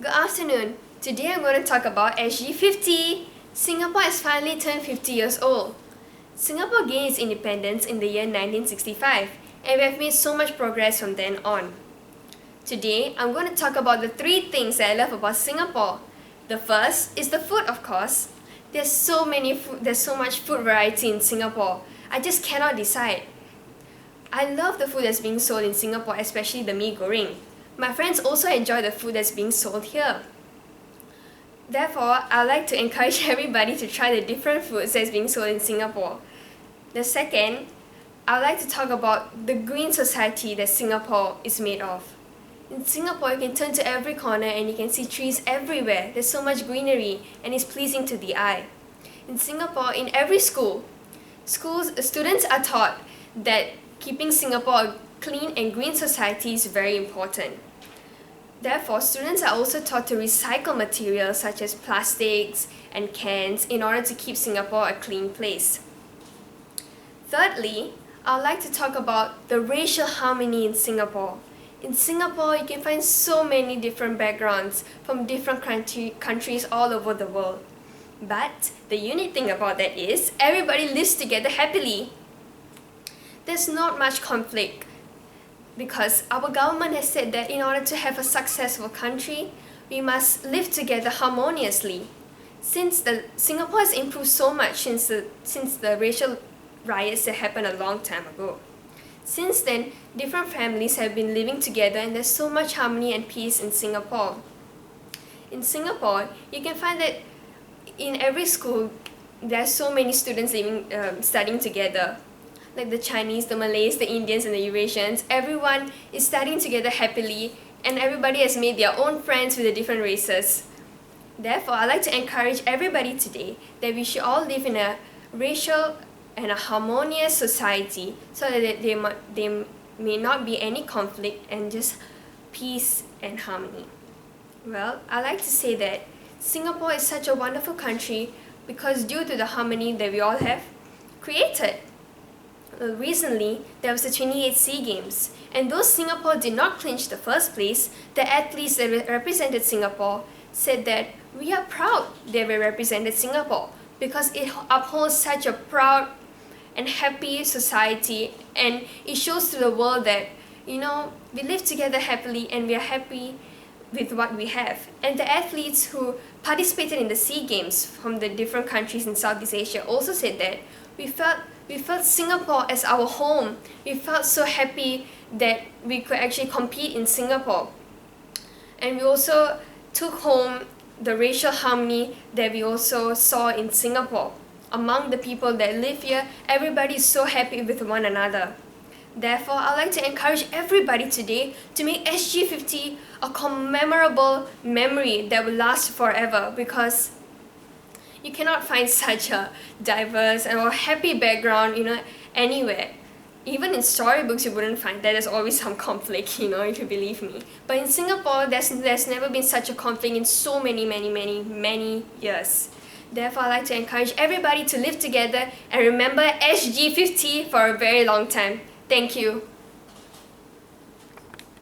Good afternoon. Today I'm going to talk about SG50. Singapore has finally turned 50 years old. Singapore gained its independence in the year 1965, and we have made so much progress from then on. Today, I'm going to talk about the 3 things that I love about Singapore. The first is the food, of course. There's so much food variety in Singapore. I just cannot decide. I love the food that's being sold in Singapore, especially the mee goreng. My friends also enjoy the food that's being sold here. Therefore, I'd like to encourage everybody to try the different foods that's being sold in Singapore. The second, I'd like to talk about the green society that Singapore is made of. In Singapore, you can turn to every corner and you can see trees everywhere. There's so much greenery and it's pleasing to the eye. In Singapore, in every students are taught that keeping Singapore a clean and green society is very important. Therefore, students are also taught to recycle materials such as plastics and cans in order to keep Singapore a clean place. Thirdly, I'd like to talk about the racial harmony in Singapore. In Singapore, you can find so many different backgrounds from different countries all over the world. But the unique thing about that is everybody lives together happily. There's not much conflict because our government has said that in order to have a successful country, we must live together harmoniously. Singapore has improved so much since the racial riots that happened a long time ago. Since then, different families have been living together and there's so much harmony and peace in Singapore. In Singapore, you can find that in every school, there are so many students studying together. Like the Chinese, the Malays, the Indians and the Eurasians, everyone is studying together happily and everybody has made their own friends with the different races. Therefore, I'd like to encourage everybody today that we should all live in a racial and a harmonious society so that there may not be any conflict and just peace and harmony. Well, I like to say that Singapore is such a wonderful country because due to the harmony that we all have created. Recently, there was the 28th SEA Games, and though Singapore did not clinch the first place, the athletes that represented Singapore said that we are proud that we represented Singapore because it upholds such a proud and happy society, and it shows to the world that, we live together happily and we are happy with what we have. And the athletes who participated in the SEA Games from the different countries in Southeast Asia also said that we felt Singapore as our home. We felt so happy that we could actually compete in Singapore. And we also took home the racial harmony that we also saw in Singapore. Among the people that live here, everybody is so happy with one another. Therefore, I'd like to encourage everybody today to make SG50 a commemorable memory that will last forever because you cannot find such a diverse and happy background, anywhere. Even in storybooks, you wouldn't find that. There's always some conflict, if you believe me. But in Singapore, there's never been such a conflict in so many years. Therefore, I'd like to encourage everybody to live together and remember SG50 for a very long time. Thank you.